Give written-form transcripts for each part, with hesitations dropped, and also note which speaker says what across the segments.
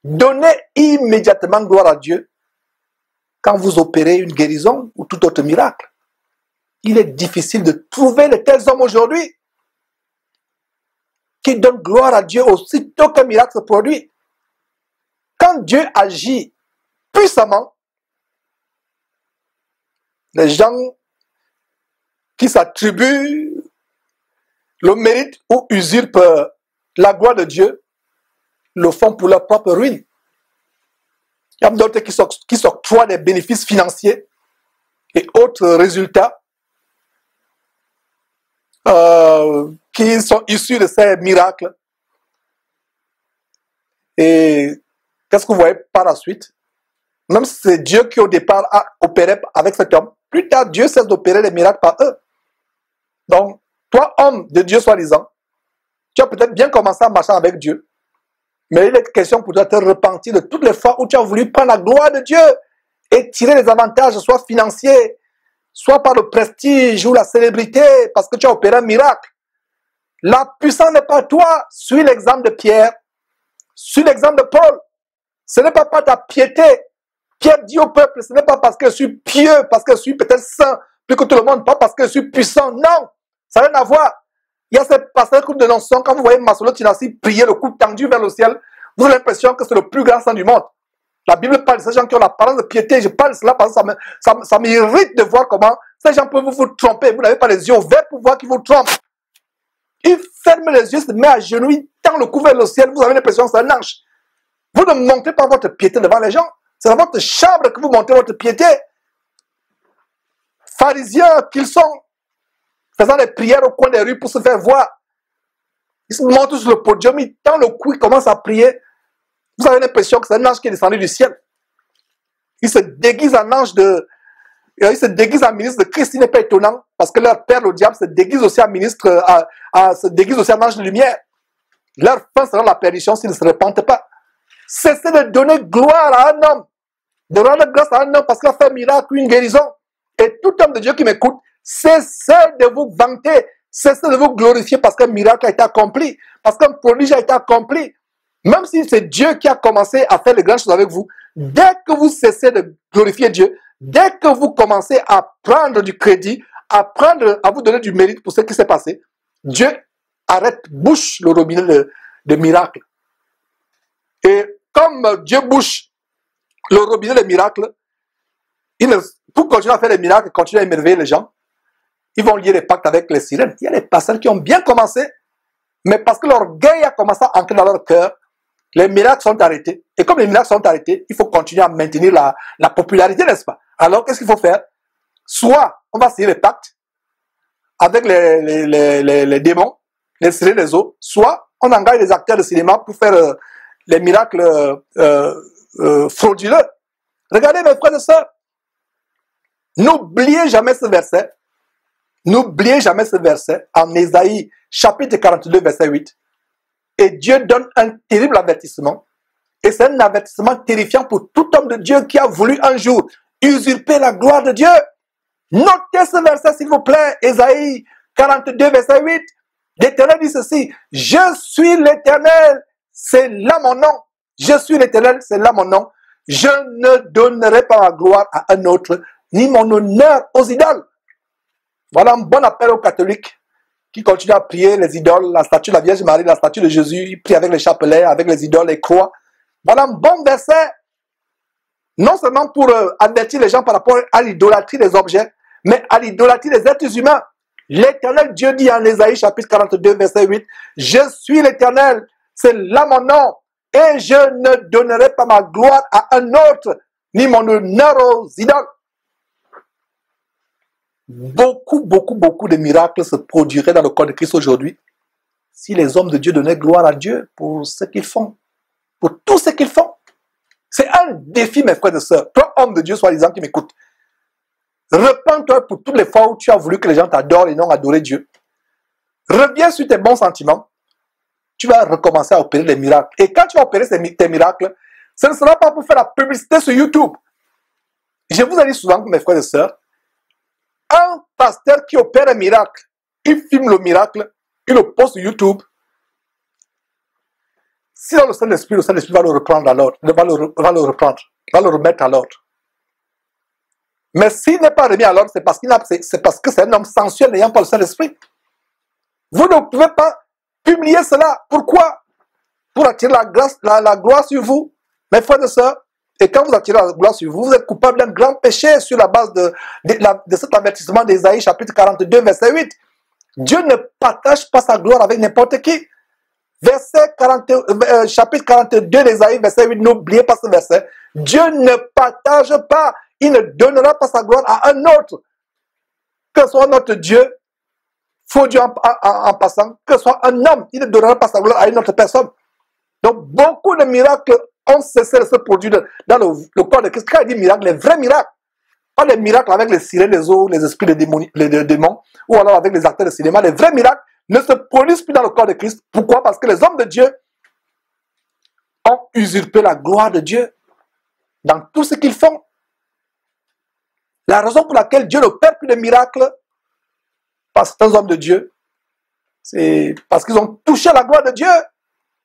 Speaker 1: donnez immédiatement gloire à Dieu quand vous opérez une guérison ou tout autre miracle. Il est difficile de trouver de tels hommes aujourd'hui qui donnent gloire à Dieu aussitôt qu'un miracle se produit. Quand Dieu agit puissamment, les gens qui s'attribuent le mérite ou usurpent la gloire de Dieu le font pour leur propre ruine. Il y a d'autres qui s'octroient des bénéfices financiers et autres résultats qui sont issus de ces miracles. Et qu'est-ce que vous voyez par la suite? Même si c'est Dieu qui au départ a opéré avec cet homme, plus tard Dieu cesse d'opérer les miracles par eux. Donc, toi, homme de Dieu soi-disant, tu as peut-être bien commencé à marcher avec Dieu, mais il est question pour toi de te repentir de toutes les fois où tu as voulu prendre la gloire de Dieu et tirer les avantages, soit financiers, soit par le prestige ou la célébrité, parce que tu as opéré un miracle. La puissance n'est pas toi. Suis l'exemple de Pierre, suis l'exemple de Paul. Ce n'est pas par ta piété. Pierre dit au peuple, ce n'est pas parce que je suis pieux, parce que je suis peut-être saint, plus que tout le monde, pas parce que je suis puissant. Non, ça n'a rien à voir. Il y a cette passage de l'onction, quand vous voyez Masolo Tinassi prier le coude tendu vers le ciel, vous avez l'impression que c'est le plus grand saint du monde. La Bible parle de ces gens qui ont l'apparence de piété. Je parle de cela parce que ça m'irrite de voir comment ces gens peuvent vous tromper. Vous n'avez pas les yeux ouverts pour voir qu'ils vous trompent. Il ferme les yeux, se met à genoux, il tend le cou vers le ciel. Vous avez l'impression que c'est un ange. Vous ne montrez pas votre piété devant les gens. C'est dans votre chambre que vous montrez votre piété. Pharisiens qu'ils sont, faisant des prières au coin des rues pour se faire voir. Ils se montrent sur le podium, ils tendent le cou, ils commencent à prier. Vous avez l'impression que c'est un ange qui est descendu du ciel. Il se déguise en ange il se déguise en ministre de Christ. Ce n'est pas étonnant, parce que leur père, le diable, se déguise aussi en ministre, se déguise aussi en ange de lumière. Leur fin sera la perdition s'ils ne se repentent pas. Cessez de donner gloire à un homme, de rendre grâce à un homme parce qu'il a fait un miracle, une guérison. Et tout homme de Dieu qui m'écoute, cessez de vous vanter, cessez de vous glorifier parce qu'un miracle a été accompli, parce qu'un prodige a été accompli. Même si c'est Dieu qui a commencé à faire les grandes choses avec vous, dès que vous cessez de glorifier Dieu, dès que vous commencez à prendre du crédit, à vous donner du mérite pour ce qui s'est passé, Dieu bouche le robinet de miracles. Et comme Dieu bouche le robinet des miracles, pour continuer à faire les miracles, continuer à émerveiller les gens, ils vont lier les pactes avec les sirènes. Il y a des personnes qui ont bien commencé, mais parce que l'orgueil a commencé à entrer dans leur cœur, les miracles sont arrêtés. Et comme les miracles sont arrêtés, il faut continuer à maintenir la popularité, n'est-ce pas? Alors, qu'est-ce qu'il faut faire? Soit on va signer les pactes avec les démons, les sirènes des eaux, soit on engage des acteurs de cinéma pour faire les miracles frauduleux. Regardez mes frères et sœurs, n'oubliez jamais ce verset. N'oubliez jamais ce verset en Ésaïe chapitre 42 verset 8. Et Dieu donne un terrible avertissement. Et c'est un avertissement terrifiant pour tout homme de Dieu qui a voulu un jour usurper la gloire de Dieu. Notez ce verset s'il vous plaît. Ésaïe 42 verset 8. L'Éternel dit ceci. Je suis l'Éternel, c'est là mon nom. Je suis l'Éternel, c'est là mon nom. Je ne donnerai pas ma gloire à un autre, ni mon honneur aux idoles. Voilà un bon appel aux catholiques qui continuent à prier les idoles, la statue de la Vierge Marie, la statue de Jésus, ils prient avec les chapelets, avec les idoles, les croix. Voilà un bon verset. Non seulement pour avertir les gens par rapport à l'idolâtrie des objets, mais à l'idolâtrie des êtres humains. L'Éternel Dieu dit en Ésaïe chapitre 42 verset 8, je suis l'Éternel, c'est là mon nom, et je ne donnerai pas ma gloire à un autre, ni mon honneur aux idoles. Beaucoup de miracles se produiraient dans le corps de Christ aujourd'hui si les hommes de Dieu donnaient gloire à Dieu pour ce qu'ils font, pour tout ce qu'ils font. C'est un défi, mes frères et sœurs. Toi, homme de Dieu, soi-disant, qui m'écoute, repens-toi pour toutes les fois où tu as voulu que les gens t'adorent et non adorer Dieu. Reviens sur tes bons sentiments. Tu vas recommencer à opérer des miracles. Et quand tu vas opérer tes miracles, ce ne sera pas pour faire la publicité sur YouTube. Je vous ai dit souvent, mes frères et sœurs, un pasteur qui opère un miracle, il filme le miracle, il le poste sur YouTube. Sinon, le Saint-Esprit va le reprendre à l'ordre, va le remettre à l'ordre. Mais s'il n'est pas remis à l'ordre, c'est parce que c'est un homme sensuel n'ayant pas le Saint-Esprit. Vous ne pouvez pas publier cela. Pourquoi? Pour attirer la gloire sur vous, mes frères et sœurs. Et quand vous attirez la gloire sur vous, vous êtes coupable d'un grand péché sur la base de cet avertissement d'Ésaïe, chapitre 42, verset 8. Dieu ne partage pas sa gloire avec n'importe qui. Chapitre 42 d'Ésaïe, verset 8, n'oubliez pas ce verset. Dieu ne partage pas, il ne donnera pas sa gloire à un autre. Que ce soit notre Dieu, faux Dieu en passant, que ce soit un homme, il ne donnera pas sa gloire à une autre personne. Donc beaucoup de miracles ont cessé de se produire dans le corps de Christ. Quand il dit miracle, les vrais miracles, pas les miracles avec les sirènes des eaux, les esprits des démons, ou alors avec les acteurs de cinéma, les vrais miracles ne se produisent plus dans le corps de Christ. Pourquoi? Parce que les hommes de Dieu ont usurpé la gloire de Dieu dans tout ce qu'ils font. La raison pour laquelle Dieu ne perd plus de miracles par certains hommes de Dieu, c'est parce qu'ils ont touché la gloire de Dieu.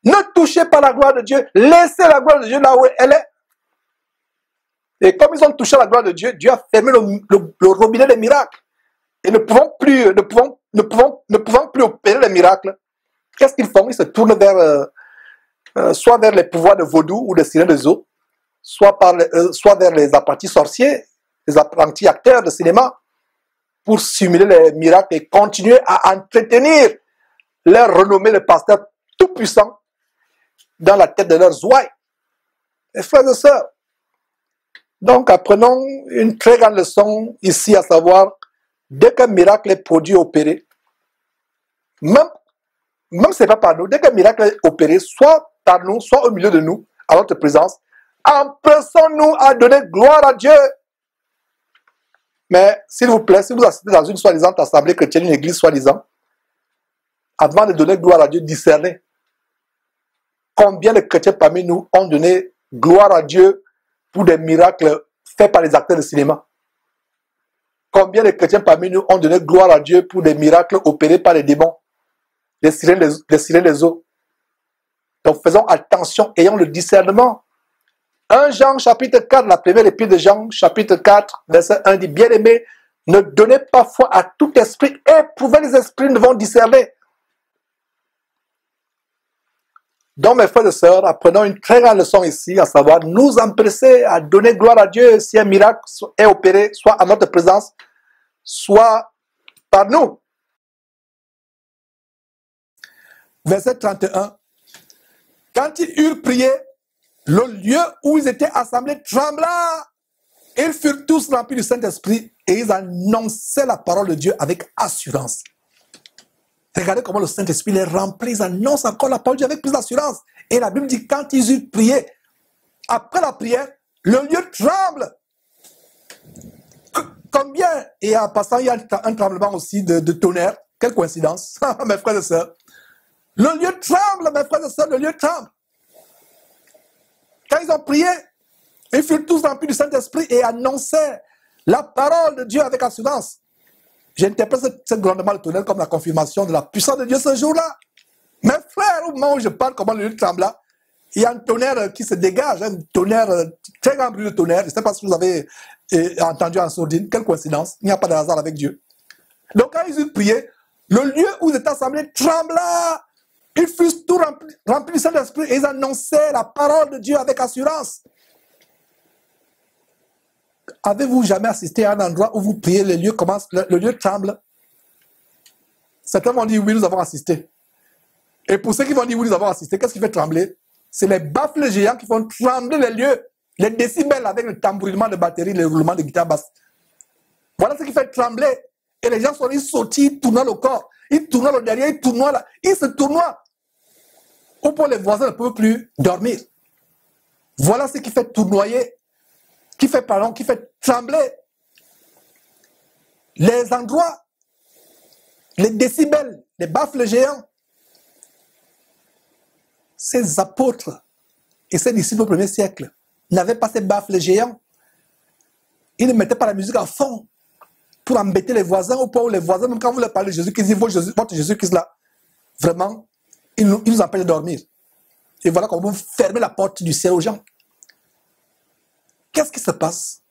Speaker 1: Ne touchez pas la gloire de Dieu. Laissez la gloire de Dieu là où elle est. Et comme ils ont touché la gloire de Dieu, Dieu a fermé le robinet des miracles. Et ne pouvant plus opérer les miracles, qu'est-ce qu'ils font? Ils se tournent soit vers les pouvoirs de vaudou ou de sirènes des eaux, soit vers les apprentis sorciers, les apprentis acteurs de cinéma, pour simuler les miracles et continuer à entretenir leur renommée de pasteur tout-puissant dans la tête de leurs ouailles. Et frères et sœurs, donc apprenons une très grande leçon ici, à savoir, dès qu'un miracle est produit et opéré, même ce n'est pas par nous, dès qu'un miracle est opéré, soit par nous, soit au milieu de nous, à notre présence, empressons-nous à donner gloire à Dieu. Mais, s'il vous plaît, si vous assistez dans une soi-disant assemblée chrétienne, une église soi-disant, avant de donner gloire à Dieu, discernez. Combien de chrétiens parmi nous ont donné gloire à Dieu pour des miracles faits par les acteurs de cinéma? Combien de chrétiens parmi nous ont donné gloire à Dieu pour des miracles opérés par les démons, les sirènes des eaux? Donc faisons attention, ayons le discernement. 1 Jean chapitre 4, la première épître de Jean chapitre 4, verset 1 dit, bien-aimés, ne donnez pas foi à tout esprit, éprouvez les esprits, nous devons discerner. Donc mes frères et sœurs, apprenons une très grande leçon ici, à savoir nous empresser à donner gloire à Dieu si un miracle est opéré, soit à notre présence, soit par nous. Verset 31. Quand ils eurent prié, le lieu où ils étaient assemblés trembla. Ils furent tous remplis du Saint-Esprit et ils annonçaient la parole de Dieu avec assurance. Regardez comment le Saint-Esprit les remplit, ils annoncent encore la parole de Dieu avec plus d'assurance. Et la Bible dit, quand ils eurent prié, après la prière, le lieu tremble. Combien? Et en passant, il y a un tremblement aussi de tonnerre. Quelle coïncidence, mes frères et sœurs. Le lieu tremble, mes frères et sœurs, le lieu tremble. Quand ils ont prié, ils furent tous remplis du Saint-Esprit et annonçaient la parole de Dieu avec assurance. J'interprète ce grondement de tonnerre comme la confirmation de la puissance de Dieu ce jour-là. Mes frères, au moment où je parle comment le lieu trembla, il y a un tonnerre qui se dégage, un tonnerre, très grand bruit de tonnerre. Je ne sais pas si vous avez entendu en sourdine. Quelle coïncidence. Il n'y a pas de hasard avec Dieu. Donc quand ils eurent prié, le lieu où ils étaient assemblés trembla. Ils furent tous remplis du Saint-Esprit et ils annonçaient la parole de Dieu avec assurance. Avez-vous jamais assisté à un endroit où vous priez, le lieu tremble? Certains vont dire oui, nous avons assisté. Et pour ceux qui vont dire oui, nous avons assisté, qu'est-ce qui fait trembler? C'est les baffles géants qui font trembler les lieux, les décibels avec le tambourillement de batterie, le roulement de guitare basse. Voilà ce qui fait trembler. Et les gens sont sortis, ils tournent le corps, ils tournent le derrière, ils tournent là, ils se tournoient. Ou pour les voisins ne peuvent plus dormir. Voilà ce qui fait tournoyer, qui fait trembler les endroits, les décibels, les baffles géants. Ces apôtres et ces disciples au premier siècle n'avaient pas ces baffles géants. Ils ne mettaient pas la musique à fond pour embêter les voisins ou pour les voisins, même quand vous leur parlez de Jésus-Christ, votre Jésus-Christ là, vraiment, il nous empêche de dormir. Et voilà comment vous fermez la porte du ciel aux gens. Qu'est-ce qui se passe?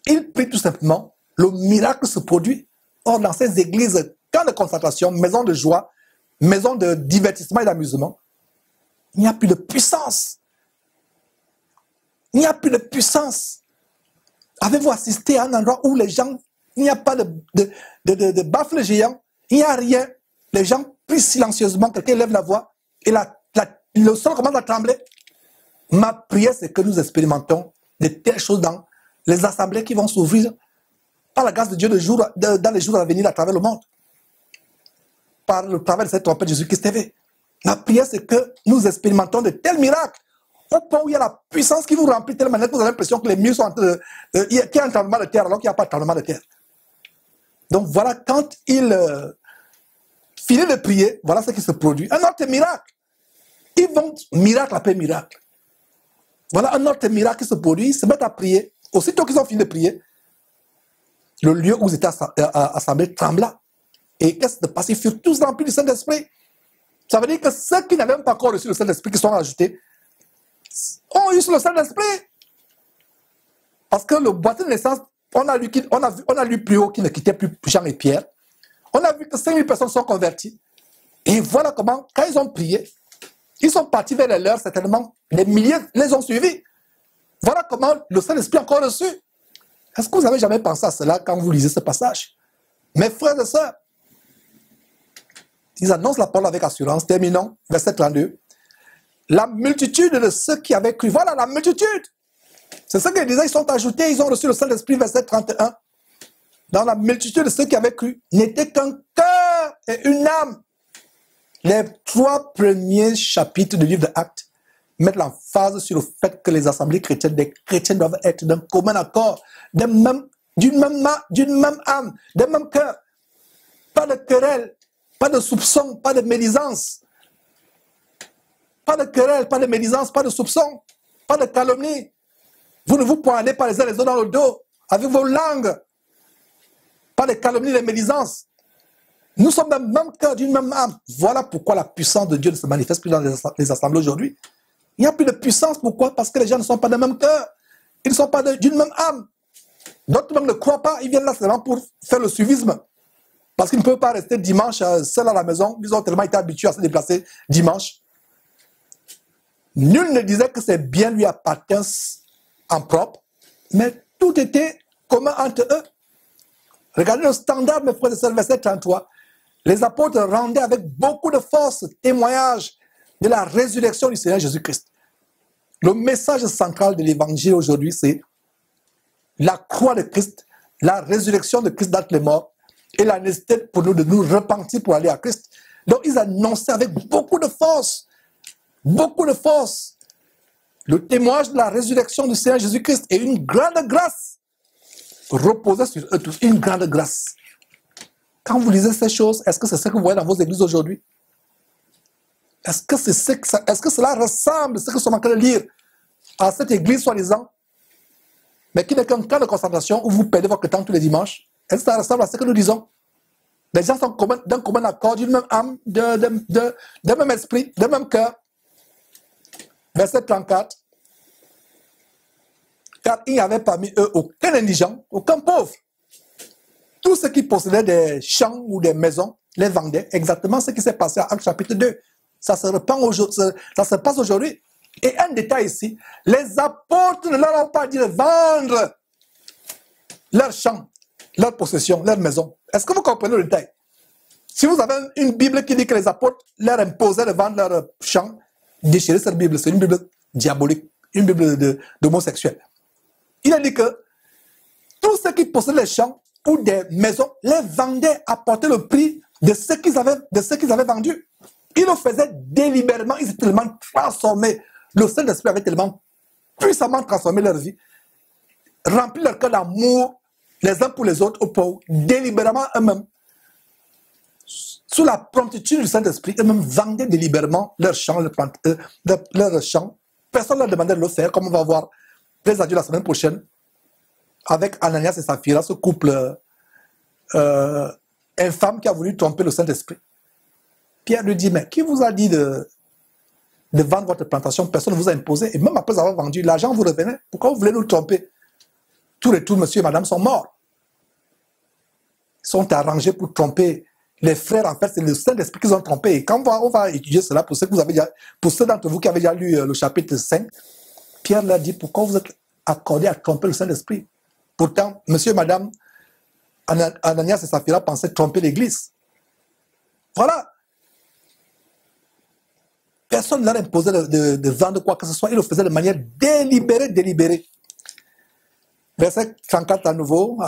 Speaker 1: Ils prient tout simplement, le miracle se produit. Or, dans ces églises, camps de concentration, maisons de joie, maisons de divertissement et d'amusement, il n'y a plus de puissance. Il n'y a plus de puissance. Avez-vous assisté à un endroit où les gens, il n'y a pas de baffle géant, il n'y a rien. Les gens prient silencieusement, quelqu'un lève la voix et le sol commence à trembler. Ma prière, c'est que nous expérimentons de telles choses dans les assemblées qui vont s'ouvrir par la grâce de Dieu dans les jours à venir à travers le monde. Par le travail de cette trompette Jésus-Christ TV. Ma prière, c'est que nous expérimentons de tels miracles au point où il y a la puissance qui vous remplit tellement que vous avez l'impression que les murs sont en train de... qu'il y a un tremblement de terre alors qu'il n'y a pas de tremblement de terre. Donc voilà, quand il finit de prier, voilà ce qui se produit. Un autre miracle. Ils vont miracle après miracle. Voilà un autre miracle qui se produit. Ils se mettent à prier. Aussitôt qu'ils ont fini de prier, le lieu où ils étaient assemblés trembla. Et qu'est-ce qui se passe? Ils furent tous remplis du Saint-Esprit. Ça veut dire que ceux qui n'avaient pas encore reçu le Saint-Esprit, qui sont ajoutés, ont eu le Saint-Esprit. Parce que le boîtier de naissance, on a lu plus haut qu'il ne quittait plus Jean et Pierre. On a vu que 5000 personnes sont converties. Et voilà comment, quand ils ont prié, ils sont partis vers les leurs, certainement, des milliers les ont suivis. Voilà comment le Saint-Esprit a encore reçu. Est-ce que vous n'avez jamais pensé à cela quand vous lisez ce passage? Mes frères et sœurs, ils annoncent la parole avec assurance. Terminons, verset 32. La multitude de ceux qui avaient cru. Voilà la multitude. C'est ce qu'ils disaient, ils sont ajoutés, ils ont reçu le Saint-Esprit, verset 31. Dans la multitude de ceux qui avaient cru, n'était qu'un cœur et une âme. Les 3 premiers chapitres du livre d'Actes mettent l'emphase sur le fait que les assemblées chrétiennes, des chrétiens doivent être d'un commun accord, d'une même âme, d'un même cœur. Pas de querelle, pas de soupçon, pas de médisance. Pas de querelle, pas de médisance, pas de soupçon, pas de calomnie. Vous ne vous poignez pas les uns les autres dans le dos avec vos langues. Pas de calomnie, de médisance. Nous sommes d'un même cœur, d'une même âme. Voilà pourquoi la puissance de Dieu ne se manifeste plus dans les assemblées aujourd'hui. Il n'y a plus de puissance. Pourquoi? Parce que les gens ne sont pas d'un même cœur. Ils ne sont pas d'une même âme. D'autres même ne croient pas. Ils viennent là seulement pour faire le suivisme. Parce qu'ils ne peuvent pas rester dimanche seuls à la maison. Ils ont tellement été habitués à se déplacer dimanche. Nul ne disait que ses biens lui appartiennent en propre, mais tout était commun entre eux. Regardez le standard, mes frères et sœurs, verset 33. Les apôtres rendaient avec beaucoup de force témoignage de la résurrection du Seigneur Jésus-Christ. Le message central de l'évangile aujourd'hui, c'est la croix de Christ, la résurrection de Christ d'entre les morts et la nécessité pour nous de nous repentir pour aller à Christ. Donc ils annonçaient avec beaucoup de force le témoignage de la résurrection du Seigneur Jésus-Christ et une grande grâce reposait sur eux tous, une grande grâce. Quand vous lisez ces choses, est-ce que c'est ce que vous voyez dans vos églises aujourd'hui? Est-ce que cela ressemble, ce que nous sommes en train de lire, à cette église soi-disant, mais qui n'est qu'un camp de concentration où vous perdez votre temps tous les dimanches? Est-ce que ça ressemble à ce que nous disons? Les gens sont d'un commun accord, d'une même âme, d'un même esprit, d'un même cœur. Verset 34. Car il n'y avait parmi eux aucun indigent, aucun pauvre. Tous ceux qui possédaient des champs ou des maisons les vendaient. Exactement ce qui s'est passé à Actes chapitre 2. Ça se passe aujourd'hui. Et un détail ici, les apôtres ne leur ont pas dit de vendre leurs champs, leurs possessions, leurs maisons. Est-ce que vous comprenez le détail? Si vous avez une Bible qui dit que les apôtres leur imposaient de vendre leurs champs, déchirez cette Bible. C'est une Bible diabolique, une Bible d'homosexuels. Il a dit que tous ceux qui possédaient les champs ou des maisons les vendaient à porter le prix de ce qu'ils avaient vendu. Ils le faisaient délibérément, ils étaient tellement transformés. Le Saint-Esprit avait tellement puissamment transformé leur vie, rempli leur cœur d'amour les uns pour les autres, au point où, délibérément eux-mêmes, sous la promptitude du Saint-Esprit, eux-mêmes vendaient délibérément leurs champs, Personne ne leur demandait de le faire, comme on va voir, plaise à Dieu la semaine prochaine, avec Ananias et Saphira, ce couple infâme qui a voulu tromper le Saint-Esprit. Pierre lui dit, mais qui vous a dit de de vendre votre plantation, personne ne vous a imposé. Et même après avoir vendu, l'argent vous revenait. Pourquoi vous voulez nous tromper? Tous les tours, monsieur et madame, sont morts. Ils sont arrangés pour tromper. Les frères, en fait, c'est le Saint-Esprit qu'ils ont trompé. Et quand on va étudier cela, pour ceux d'entre vous qui avez déjà lu le chapitre 5, Pierre leur dit, pourquoi vous êtes accordé à tromper le Saint-Esprit? Pourtant, monsieur et madame, Ananias et Saphira pensaient tromper l'Église. Voilà. Personne ne leur imposait de vendre quoi que ce soit. Ils le faisaient de manière délibérée. Verset 34 à nouveau.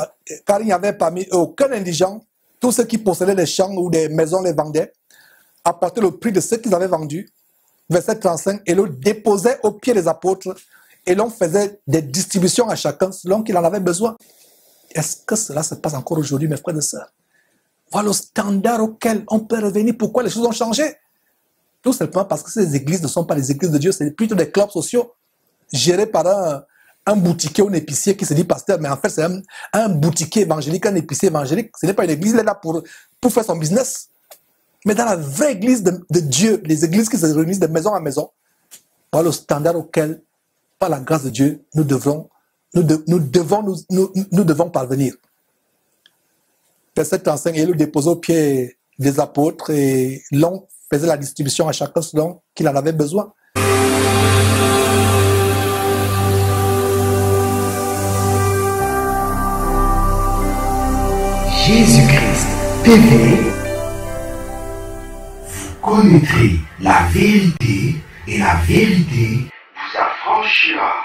Speaker 1: Car il n'y avait parmi eux aucun indigent. Tous ceux qui possédaient des champs ou des maisons les vendaient, apportaient le prix de ce qu'ils avaient vendu. Verset 35. Et le déposaient aux pieds des apôtres. Et l'on faisait des distributions à chacun selon qu'il en avait besoin. Est-ce que cela se passe encore aujourd'hui, mes frères et sœurs? Voilà le standard auquel on peut revenir. Pourquoi les choses ont changé? Tout simplement parce que ces églises ne sont pas les églises de Dieu, c'est plutôt des clubs sociaux gérés par un boutiquier ou un épicier qui se dit pasteur, mais en fait c'est un boutiquier évangélique, un épicier évangélique. Ce n'est pas une église, il est là pour faire son business. Mais dans la vraie église de Dieu, les églises qui se réunissent de maison en maison, voilà le standard auquel, par la grâce de Dieu, nous devons parvenir. Verset 35, et il le déposait aux pieds des apôtres et l'on faisait la distribution à chacun selon qu'il en avait besoin.
Speaker 2: Jésus-Christ TV, vous connaîtrez la vérité et la vérité vous affranchira.